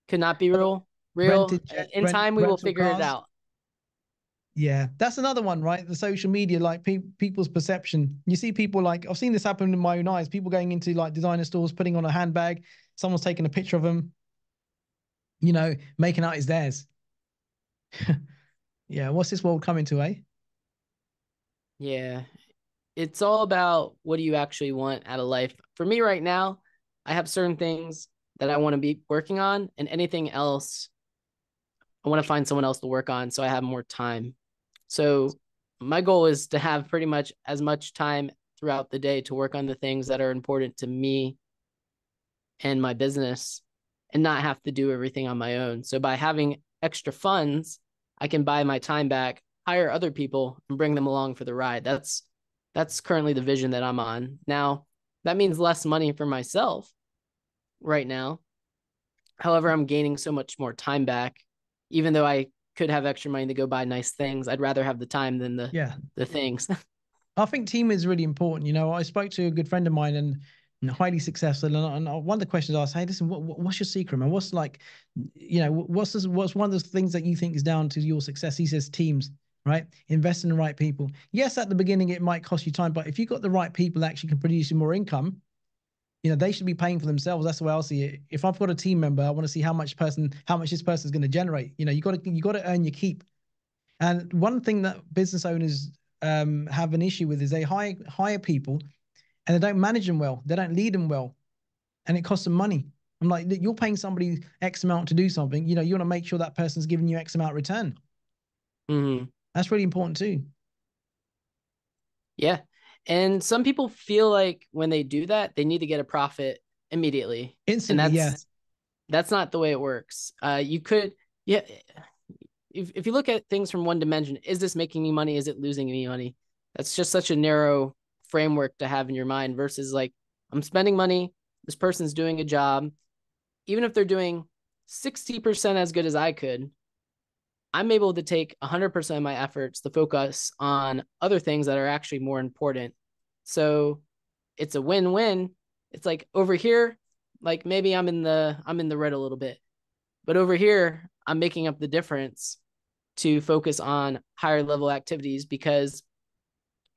could not be real. Rented In time we will rental figure it cars. out. Yeah, that's another one, right? The social media, like people's perception. You see people like, I've seen this happen in my own eyes. People going into like designer stores, putting on a handbag. Someone's taking a picture of them, making out it's theirs. Yeah, what's this world coming to, eh? Yeah. It's all about what do you actually want out of life. For me right now, I have certain things that I want to be working on, and anything else I want to find someone else to work on so I have more time. So my goal is to have pretty much as much time throughout the day to work on the things that are important to me and my business, and not have to do everything on my own. So by having extra funds, I can buy my time back, hire other people, and bring them along for the ride. That's currently the vision that I'm on. Now, that means less money for myself right now. However, I'm gaining so much more time back. Even though I could have extra money to go buy nice things, I'd rather have the time than the things. I think team is really important. I spoke to a good friend of mine and highly successful, and one of the questions I asked, hey, listen, what's your secret, man? What's like, what's one of the things that you think is down to your success? He says teams, right? Invest in the right people. Yes, at the beginning it might cost you time, but if you've got the right people that actually can produce you more income, they should be paying for themselves. That's the way I'll see it. If I've got a team member, I want to see how much this person is going to generate. You got to earn your keep. And one thing that business owners have an issue with is they hire people and they don't manage them well. They don't lead them well, and it costs them money. I'm like, you're paying somebody X amount to do something. You want to make sure that person's giving you X amount return. Mm-hmm. That's really important too. Yeah. And some people feel like when they do that, they need to get a profit immediately. Instantly, yeah. That's not the way it works. You could, yeah. If you look at things from one dimension, is this making me money? Is it losing me money? That's just such a narrow framework to have in your mind versus like, I'm spending money. This person's doing a job. Even if they're doing 60% as good as I could, I'm able to take 100% of my efforts to focus on other things that are actually more important. So it's a win-win. It's like over here, like maybe I'm in the red a little bit, but over here, I'm making up the difference to focus on higher level activities because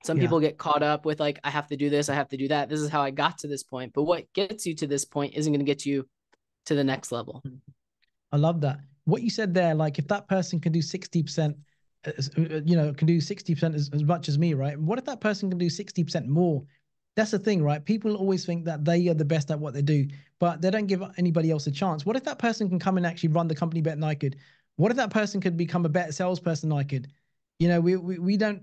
some Yeah. people get caught up with like, I have to do this, I have to do that. This is how I got to this point. But what gets you to this point isn't going to get you to the next level. I love that. What you said there, like if that person can do 60%, can do 60% as much as me, right? What if that person can do 60% more? That's the thing, right? People always think that they are the best at what they do, but they don't give anybody else a chance. What if that person can come and actually run the company better than I could? What if that person could become a better salesperson than I could? We don't,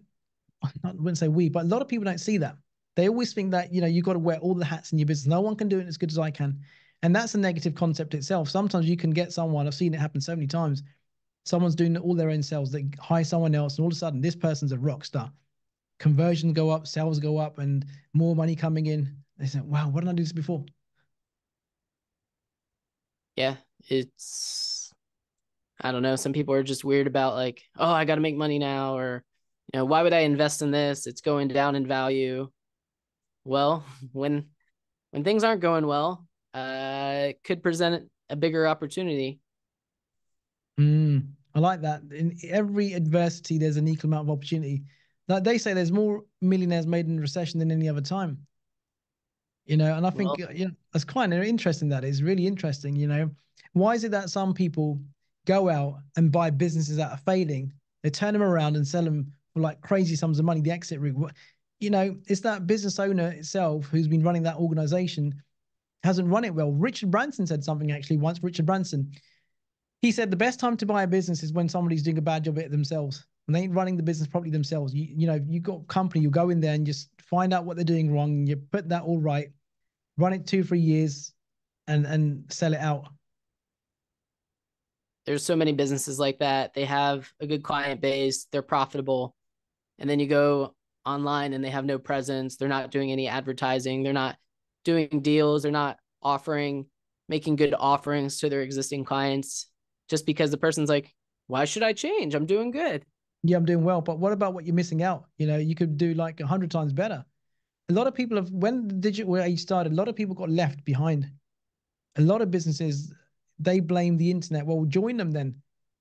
I wouldn't say we, but a lot of people don't see that. They always think that, you got to wear all the hats in your business. No one can do it as good as I can. And that's a negative concept itself. Sometimes you can get someone, I've seen it happen so many times. Someone's doing all their own sales. They hire someone else, and all of a sudden, this person's a rock star. Conversions go up, sales go up, and more money coming in. They say, wow, why didn't I do this before? Yeah, I don't know. Some people are just weird about like, oh, I got to make money now, or why would I invest in this? It's going down in value. Well, when things aren't going well, it could present a bigger opportunity. I like that. In every adversity, there's an equal amount of opportunity. Like they say, there's more millionaires made in a recession than any other time. And I think Well, that's kind of interesting. That is really interesting. Why is it that some people go out and buy businesses that are failing, they turn them around and sell them for like crazy sums of money, the exit route? It's that business owner itself who's been running that organization hasn't run it well. Richard Branson said something actually once. Richard Branson, he said the best time to buy a business is when somebody's doing a bad job at it themselves. And they ain't running the business properly themselves. You got a company, you go in there and just find out what they're doing wrong, and you put that all right, run it 2 3 years, and sell it out. there's so many businesses like that. They have a good client base, they're profitable, and then you go online and they have no presence. They're not doing any advertising. They're not doing deals. They're not making good offerings to their existing clients just because the person's like, why should I change? I'm doing good. Yeah, I'm doing well, but what about what you're missing out? You could do like 100 times better. A lot of people have, when the digital age started, a lot of people got left behind. A lot of businesses, they blame the internet. Well, join them then.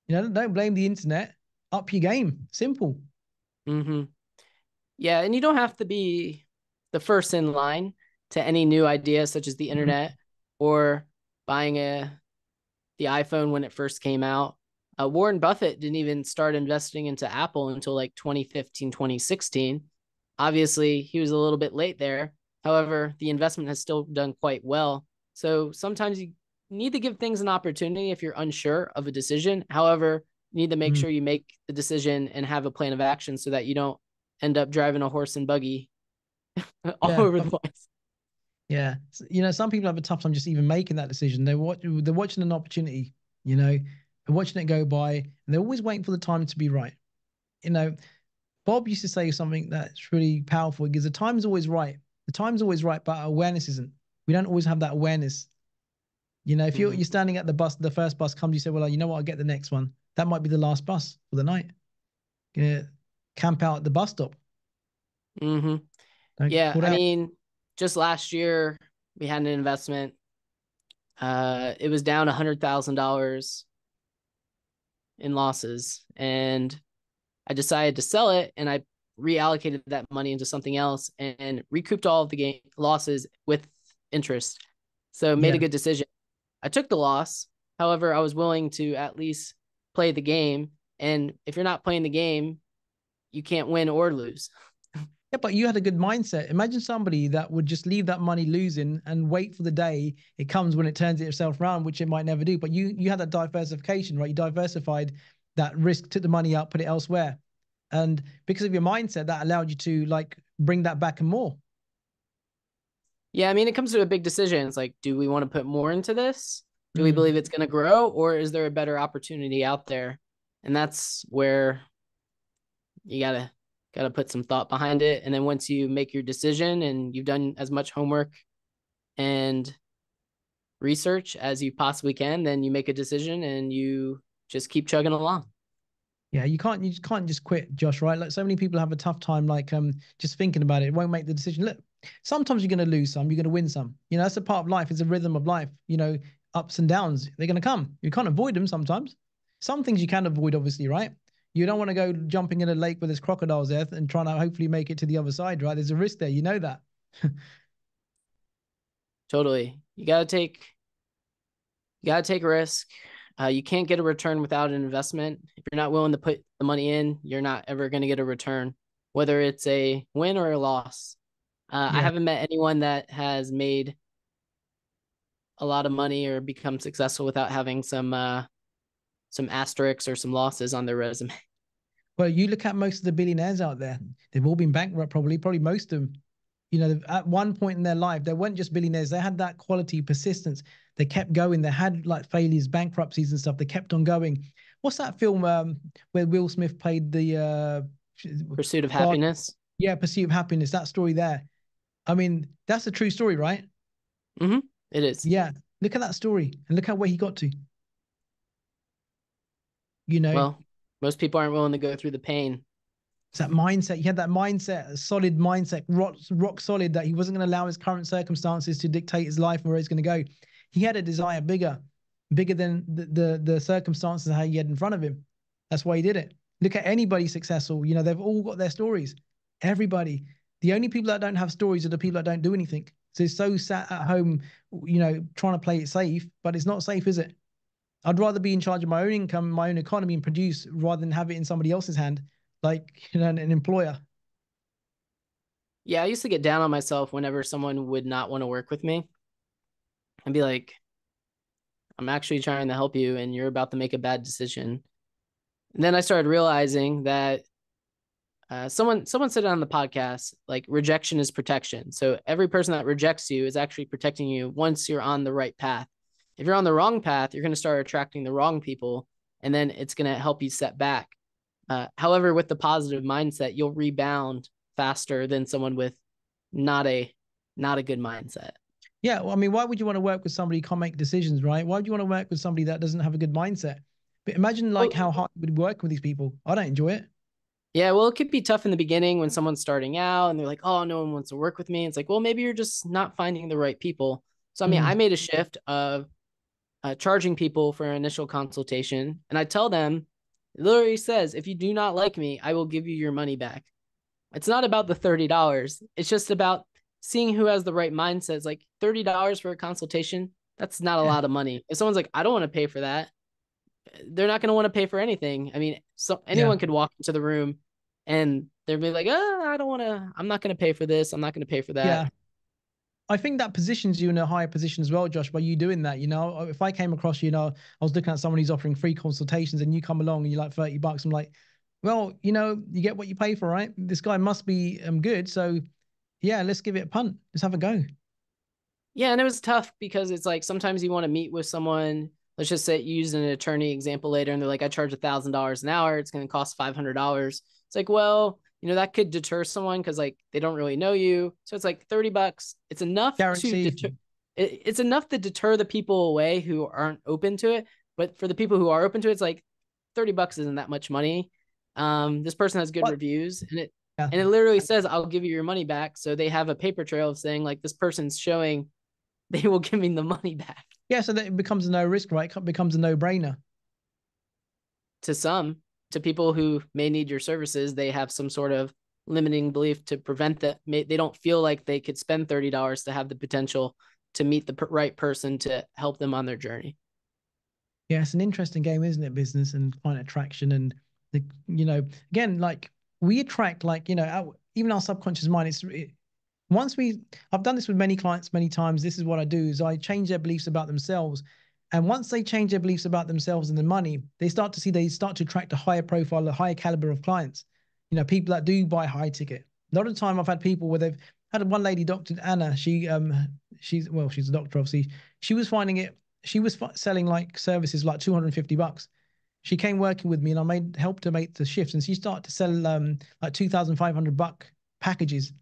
Don't blame the internet. Up your game. Simple. Mm-hmm. Yeah, and you don't have to be the first in line to any new idea, such as the internet or buying the iPhone when it first came out. Warren Buffett didn't even start investing into Apple until like 2015, 2016. Obviously, he was a little bit late there. However, the investment has still done quite well. So sometimes you need to give things an opportunity if you're unsure of a decision. However, you need to make Mm. sure you make the decision and have a plan of action so that you don't end up driving a horse and buggy all Yeah. over the place. Yeah. Some people have a tough time just even making that decision. They're watching an opportunity, they're watching it go by, and they're always waiting for the time to be right. You know, Bob used to say something that's really powerful because the time's always right. The time's always right, but our awareness isn't. We don't always have that awareness. If you're Mm-hmm. you're standing at the bus, the first bus comes, you say, well, you know what, I'll get the next one. That might be the last bus for the night. You camp out at the bus stop. Mm-hmm. Don't get Yeah, caught I out. mean, just last year we had an investment. It was down $100,000 in losses, and I decided to sell it, and I reallocated that money into something else and recouped all of the game losses with interest. So made a Yeah. good decision. I took the loss. However, I was willing to at least play the game. And if you're not playing the game, you can't win or lose. Yeah, but you had a good mindset. Imagine somebody that would just leave that money losing and wait for the day it comes when it turns itself around, which it might never do. But you had that diversification, right? You diversified that risk, took the money out, put it elsewhere. And because of your mindset, that allowed you to like bring that back and more. Yeah, I mean, it comes to a big decision. It's like, do we want to put more into this? Do we believe Mm. it's going to grow, or is there a better opportunity out there? And that's where you got to Got to put some thought behind it. And then once you make your decision and you've done as much homework and research as you possibly can, then you make a decision and you just keep chugging along. Yeah, you just can't just quit, Josh, right? Like so many people have a tough time like just thinking about it. It won't make the decision. Look, sometimes you're gonna lose some, you're gonna win some. You know, that's a part of life, it's a rhythm of life. You know, ups and downs, they're gonna come. You can't avoid them sometimes. Some things you can avoid, obviously, right? You don't want to go jumping in a lake where there's crocodiles there and trying to hopefully make it to the other side, right? There's a risk there, you know that. Totally. You gotta take a risk. You can't get a return without an investment. If you're not willing to put the money in, you're not ever going to get a return, whether it's a win or a loss. I Yeah. haven't met anyone that has made a lot of money or become successful without having some asterisks or some losses on their resume. Well, you look at most of the billionaires out there, they've all been bankrupt, probably most of them. You know, at one point in their life, they weren't just billionaires, they had that quality persistence. They kept going. They had like failures, bankruptcies and stuff. They kept on going. What's that film where Will Smith played the Pursuit of God, happiness. yeah, Pursuit of Happiness, that story there. I mean, that's a true story, right? Mm-hmm. It is. Yeah. Look at that story and look at where he got to, you know. Well, most people aren't willing to go through the pain. It's that mindset. He had that mindset, a solid mindset, rock solid, that he wasn't going to allow his current circumstances to dictate his life and where he's going to go. He had a desire bigger than the circumstances how he had in front of him. That's why he did it. Look at anybody successful. You know, they've all got their stories. Everybody. The only people that don't have stories are the people that don't do anything. So it's so sat at home, you know, trying to play it safe, but it's not safe, is it? I'd rather be in charge of my own income, my own economy, and produce rather than have it in somebody else's hand, like you know, an employer. Yeah, I used to get down on myself whenever someone would not want to work with me. I'd be like, I'm actually trying to help you and you're about to make a bad decision. And then I started realizing that someone said it on the podcast, like rejection is protection. So every person that rejects you is actually protecting you once you're on the right path. If you're on the wrong path, you're going to start attracting the wrong people, and then it's going to help you set back. However, with the positive mindset, you'll rebound faster than someone with not a not a good mindset. Yeah, well, I mean, why would you want to work with somebody who can't make decisions, right? Why would you want to work with somebody that doesn't have a good mindset? But imagine like Well, how hard you would work with these people. I don't enjoy it. yeah, well, it could be tough in the beginning when someone's starting out and they're like, "Oh, no one wants to work with me." It's like, well, maybe you're just not finding the right people. So, I mean, I Mm. made a shift of charging people for an initial consultation, and I tell them, it literally says, "If you do not like me, I will give you your money back." It's not about the $30. It's just about seeing who has the right mindset. It's like $30 for a consultation. That's not a Yeah, lot of money. If someone's like, I don't want to pay for that, they're not going to want to pay for anything. I mean, so yeah, anyone could walk into the room and they'd be like, oh, I don't want to, I'm not going to pay for this. I'm not going to pay for that. yeah. I think that positions you in a higher position as well, Josh, by you doing that. You know, if I came across, you know, I was looking at someone who's offering free consultations and you come along and you're like $30, I'm like, well, you know, you get what you pay for, right? This guy must be good. So yeah, let's give it a punt. Let's have a go. Yeah. And it was tough because it's like sometimes you want to meet with someone. Let's just say use an attorney example later, and they're like, I charge $1,000 an hour. It's going to cost $500. It's like, well, that could deter someone because like they don't really know you. So it's like $30. It's enough to Guaranteed. deter. It's enough to deter the people away who aren't open to it. But for the people who are open to it, it's like $30 isn't that much money. This person has good What? reviews, Yeah. and it literally says, I'll give you your money back. So they have a paper trail of saying like this person's showing they will give me the money back. Yeah. So that it becomes a no risk, right? It becomes a no brainer. To some, to people who may need your services, they have some sort of limiting belief to prevent that. They don't feel like they could spend $30 to have the potential to meet the right person to help them on their journey. Yeah. It's an interesting game, isn't it? Business and client attraction. And you know, again, like we attract, like, you know, even our subconscious mind, once I've done this with many clients many times. This is what I do is I change their beliefs about themselves. And once they change their beliefs about themselves and the money, they start to attract a higher profile, a higher caliber of clients. You know, people that do buy high ticket. A lot of the time I've had people where they've had one lady, Dr. Anna, she's a doctor, obviously. She was finding it, she was selling like services like $250. She came working with me, and I helped her make the shifts, and she started to sell like $2,500 packages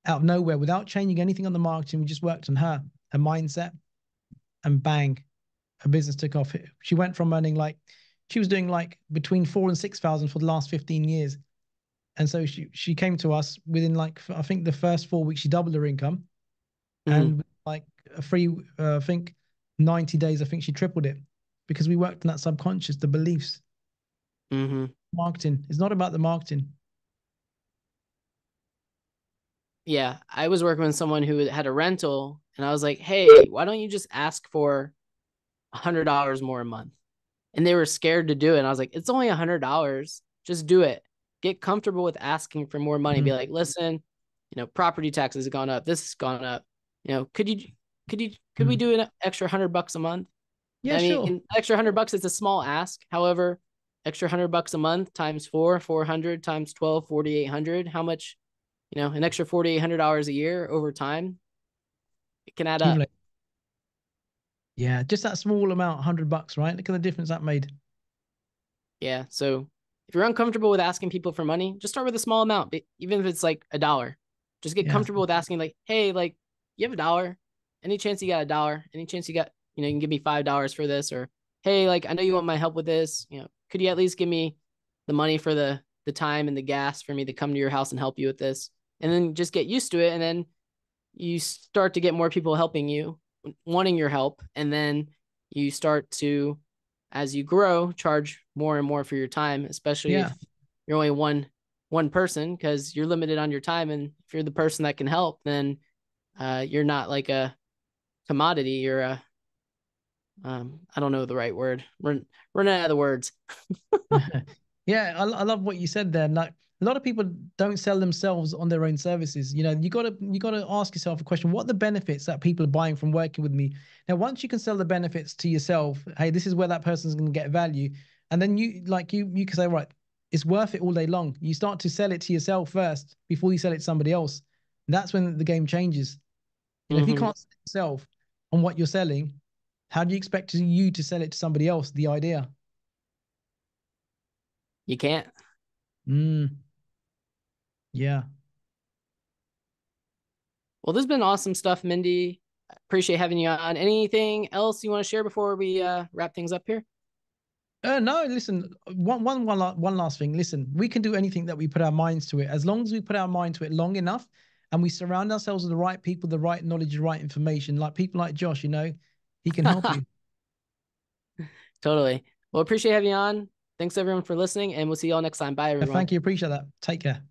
out of nowhere without changing anything on the marketing. We just worked on her mindset, and bang, her business took off. She went from earning like, she was doing like between 4 and 6,000 for the last 15 years. And so she came to us within like, I think the first 4 weeks, she doubled her income. Mm-hmm. And like a free, I think 90 days, I think she tripled it because we worked on that subconscious, the beliefs. Mm-hmm. Marketing. It's not about the marketing. Yeah, I was working with someone who had a rental, and I was like, "Hey, why don't you just ask for $100 more a month?" And they were scared to do it. And I was like, "It's only $100. Just do it. Get comfortable with asking for more money. Be Mm. like, listen, property taxes have gone up. This has gone up. Could we Mm. do an extra $100 a month?" Yeah, I sure. mean, extra $100 is a small ask. However, extra $100 a month times 400 times 12, 4,800. How much? An extra $4,800 a year over time, it can add up. Accumulate. Yeah, just that small amount, $100, right? Look at the difference that made. Yeah. So if you're uncomfortable with asking people for money, just start with a small amount, even if it's like $1. Just get Yeah. comfortable with asking, like, hey, like, you have $1? Any chance you got $1? Any chance you got, you can give me $5 for this? Or, hey, like, I know you want my help with this. Could you at least give me the money for the time and the gas for me to come to your house and help you with this? And then just get used to it. And then you start to get more people helping you, wanting your help. And then you start to, as you grow, charge more and more for your time, especially Yeah. if you're only one person, because you're limited on your time. And if you're the person that can help, then you're not like a commodity. You're a I don't know the right word. Running out of the words. Yeah, I love what you said there. Like a lot of people don't sell themselves on their own services. You gotta ask yourself a question: what are the benefits that people are buying from working with me? Now, once you can sell the benefits to yourself, hey, this is where that person's going to get value, and then you can say, right, it's worth it all day long. You start to sell it to yourself first before you sell it to somebody else. That's when the game changes. If you Mm-hmm. can't sell yourself on what you're selling, how do you expect you to sell it to somebody else? The idea. You can't. Mm, yeah. Well, this has been awesome stuff, Mindy. Appreciate having you on. Anything else you want to share before we wrap things up here? No, listen, one last thing. Listen, we can do anything that we put our minds to it. As long as we put our mind to it long enough and we surround ourselves with the right people, the right knowledge, the right information, like people like Josh, he can help you. Totally. Well, appreciate having you on. Thanks everyone for listening, and we'll see you all next time. Bye, everyone. Thank you. Appreciate that. Take care.